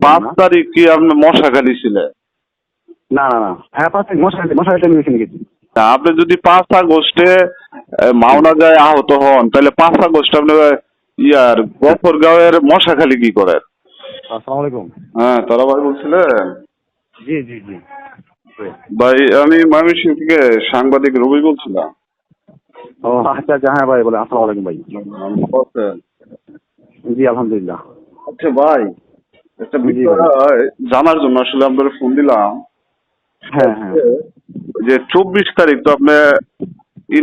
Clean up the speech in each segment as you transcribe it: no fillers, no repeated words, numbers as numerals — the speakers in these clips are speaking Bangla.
5 তারিখ কি আপনি মশাখালী ছিলেন? না না না, হ্যাঁ 5 তারিখ মশারি আমি ওইখানে গেছি। তা আপনি যদি 5 আগস্টে মাওনা যায় আহত হন, তাহলে 5 আগস্ট আপনি গফরগাঁওয়ের মশাখালী কি করেন? আসসালামু আলাইকুম। হ্যাঁ, তারা ভাই বলছিলেন? জি জি জি। ভাই আমি ময়মনসিংহ থেকে সাংবাদিক রবি বলছিলাম। ও আচ্ছা আচ্ছা, হ্যাঁ ভাই বলে। আসসালামু আলাইকুম ভাই। ভালো আছেন? জি আলহামদুলিল্লাহ। আচ্ছা ভাই, একটা জি বিষয় ভাই। জানার জন্য আসলে আপনার ফোন দিলাম। হ্যাঁ হ্যাঁ। যে 24 তারিখ তো আপনি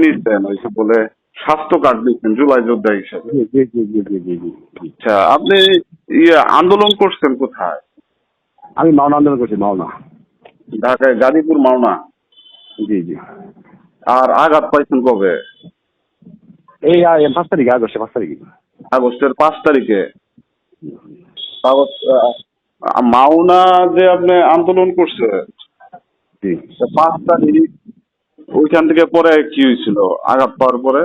নিচ্ছেন ওই যে বলে স্বাস্থ্য কার্ড নিচ্ছেন জুলাই যোদ্ধা হিসাবে। জি জি জি জি জি জি জি। আচ্ছা, আপনি আন্দোলন করছেন কোথায়? আমি মাওনা আন্দোলন করছি, মাওনা। ঢাকায় গাজীপুর মাওনা। জি জি। আর আঘাত পাইছেন কবে? এই 5 তারিখে, আগস্টে 5 তারিখে। আগস্টের 5 তারিখে। মাওনা যে আপনি আন্দোলন করছেন জি। 5 তারিখ, ওইখান থেকে পরে কি হয়েছিল আঘাত পাওয়ার পরে?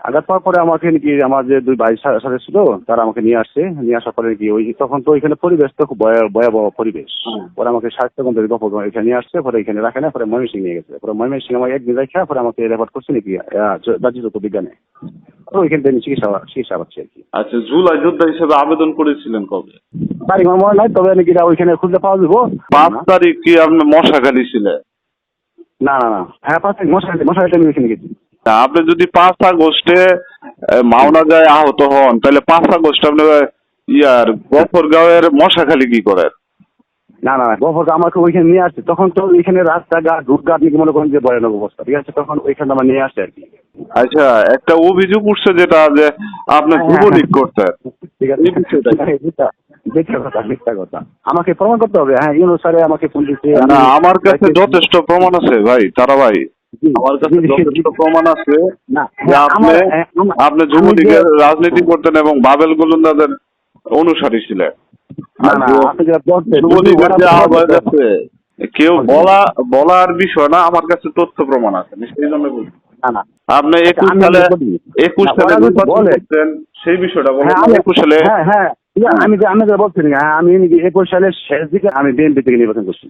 আঘাত পাওয়ার পরে আমাকে নাকি আমার যে দুই ভাই সাথে ছিল, তারা আমাকে নিয়ে আসছে। নিয়ে আসার পরে কি ওই তখন তো ওইখানে পরিবেশ তো খুব ভয়াবহ পরিবেশ। পরে আমাকে স্বাস্থ্য কেন্দ্রে এখানে নিয়ে আসছে, পরে এখানে রাখে না, পরে ময়মনসিংহ নিয়ে গেছে। পরে ময়মনসিংহ আমাকে একদিন রেখে পরে আমাকে রেফার করছে নাকি জাতীয় বিজ্ঞানে। ওইখান থেকে চিকিৎসা পাচ্ছি আর কি। আচ্ছা, জুলাই যোদ্ধা হিসেবে আবেদন করেছিলেন কবে? তারিখ আমার মনে নাই, তবে নাকি ওইখানে খুঁজে পাওয়া যাবো। 5 তারিখ কি আপনি মশাখালী ছিলেন? না না না, হ্যাঁ 5 তারিখ মশারি আমি ওইখানে গেছি। তা আপনি যদি 5 আগস্টে মাওনা যায় আহত হন, তাহলে 5 আগস্ট আপনি গফরগাঁওয়ের মশাখালী কি করেন? না না না, গফর আমাকে ওইখানে নিয়ে আসছে। তখন তো ওইখানে রাস্তাঘাট রুটঘাট নাকি মনে করেন যে ভয়ানক অবস্থা, ঠিক আছে। তখন ওইখানে আমার নিয়ে আসছে আর কি। আচ্ছা, একটা অভিযোগ উঠছে যেটা যে আপনি যুবলীগ করতেন। ঠিক আছে, মিথ্যা কথা আমাকে প্রমাণ করতে হবে। হ্যাঁ, ইউনুস স্যারে আমাকে ফোন দিচ্ছে। না, আমার কাছে যথেষ্ট প্রমাণ আছে ভাই, তারা ভাই। আমার কাছে যথেষ্ট প্রমাণ আছে যে আপনি যুবলীগের রাজনীতি করতেন এবং বাবেল গোলন্দাজের অনুসারী ছিলেন। যুবলীগের যে আহ্বায়ক আছে, কেউ বলার বিষয় না, আমার কাছে তথ্য প্রমাণ আছে, সেই জন্য বলছি। আপনি 21 সালে নির্বাচন করতেন, সেই বিষয়টা বলেন। 21 সালে আমি বলছি আমি 21 সালের শেষ দিকে আমি বিএনপি থেকে নির্বাচন করছি।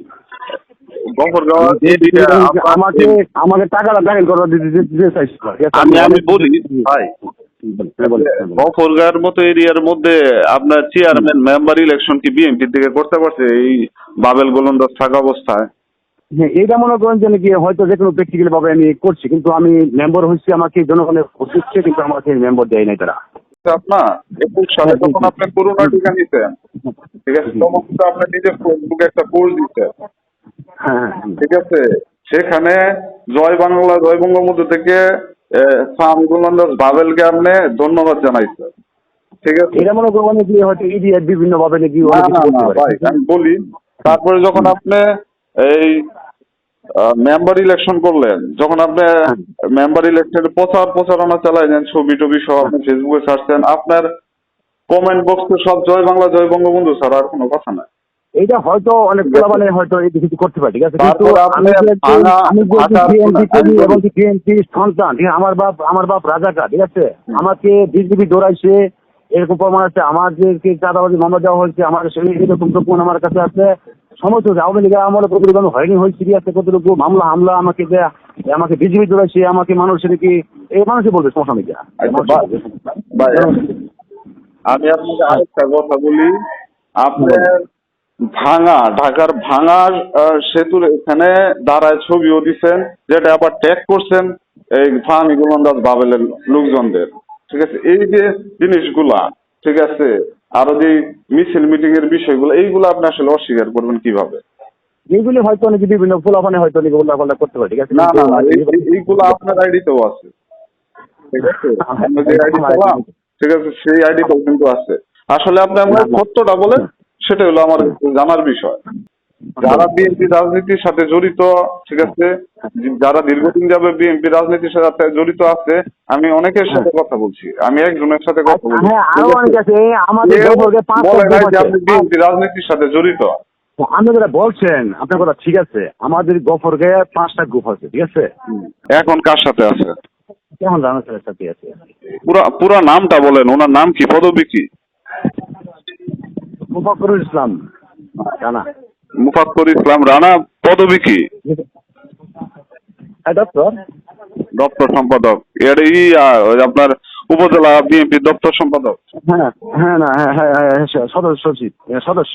আমাকে টাকাটা দাখিল করা দিতে চাইছিল। আমি বলি ভাই, গফরগাঁওয়ের মতো এরিয়ার মধ্যে আপনার চেয়ারম্যান মেম্বার ইলেকশন কি বিএনপি থেকে করতে পারছে এই বাবেল গোলন্দাজ থাকা অবস্থায়? হ্যাঁ, এইটা মনে করেন যে নাকি হয়তো যে কোনো প্র্যাকটিক্যাল ভাবে আমি করছি, কিন্তু আমি মেম্বার হচ্ছি, আমাকে জনগণের দিচ্ছে, কিন্তু আমাকে মেম্বার দেয় নাই তারা। আপনার 21 সালে তখন আপনি করোনা টিকা নিতেন, ঠিক আছে, তখন কিন্তু আপনি নিজে ফেসবুকে একটা পোস্ট দিতেন, ঠিক আছে। সেখানে জয় বাংলা জয় বঙ্গবন্ধু থেকে স্বামী গোলন্দাজ বাবেলকে আপনি ধন্যবাদ জানাইছেন, ঠিক আছে। এটা মনে করবো নাকি হয়তো ইডিয়েট বিভিন্ন ভাবে নাকি আমি বলি। তারপরে যখন আপনি এই মেম্বার ইলেকশন করলেন, যখন আপনি মেম্বার ইলেকশনের প্রচারণা চালাইলেন, ছবি টবি সব আপনি ফেসবুকে ছাড়ছেন, আপনার কমেন্ট বক্সে সব জয় বাংলা জয় বঙ্গবন্ধু ছাড়া আর কোনো কথা নাই। এইটা হয়তো অনেক মানে হয়তো এই কিছু করতে পারে, ঠিক আছে, কিন্তু আমি বিএনপি সন্তান, ঠিক আছে। আমার বাপ রাজাকার, ঠিক আছে। আমাকে বিজেপি দৌড়াইছে, এরকম প্রমাণ আছে। আমার যে চাঁদাবাজি মামলা দেওয়া হয়েছে, আমার এরকম প্রমাণ আমার কাছে আছে। সমস্ত আওয়ামী লীগের আমলে কতটুকু হয়নি হয়েছে, ঠিক আছে, কতটুকু হামলা আমাকে বিজেপি দৌড়াইছে, আমাকে মানুষ নাকি এই মানুষই বলবে সমস্যা নেই। আমি আপনাকে আরেকটা কথা বলি। আপনার ঢাকার ভাঙা সেতুর এখানে দাঁড়ায় ছবিও দিচ্ছেন, যেটা আবার ট্যাগ করছেন এই ফাহামি গোলন্দাজ বাবেলের লোকজনদের, ঠিক আছে। এই যে জিনিসগুলা, ঠিক আছে, আরো যে মিছিল মিটিং এর বিষয়গুলো, এইগুলো আপনি আসলে অস্বীকার করবেন কিভাবে? এইগুলি হয়তো নাকি বিভিন্ন ফুলাফানে হয়তো নাকি উল্লাপাল্লা করতে পারে, ঠিক আছে। না, এইগুলো আপনার আইডিতেও আছে, ঠিক আছে। আমরা যে আইডি পেলাম, ঠিক আছে, সেই আইডিতেও কিন্তু আছে। আসলে আপনি আমার সত্যটা বলেন, সেটা হলো আমার জানার বিষয়। যারা বিএনপি রাজনীতির সাথে জড়িত, ঠিক আছে, যারা দীর্ঘদিন যাবে বিএনপি রাজনীতির সাথে জড়িত আছে, আমি অনেকের সাথে কথা বলছি, আমি একজনের সাথে কথা বলছি, আপনি বিএনপি রাজনীতির সাথে জড়িত। আপনি যেটা বলছেন আপনার কথা ঠিক আছে। আমাদের গফরগাঁওয়ে 5টা গ্রুপ আছে, ঠিক আছে। এখন কার সাথে আছে? কেমন জানার সাথে আছে? পুরা নামটা বলেন, ওনার নাম কি, পদবী কি? মুফাক্করুল ইসলাম রানা। মুফাক্কর ইসলাম রানা, পদবী কি? ডক্টর। দপ্তর সম্পাদক। এর ওই আপনার উপজেলা বিএনপি দপ্তর সম্পাদক। হ্যাঁ হ্যাঁ না হ্যাঁ হ্যাঁ হ্যাঁ সদস্য সচিব, সদস্য।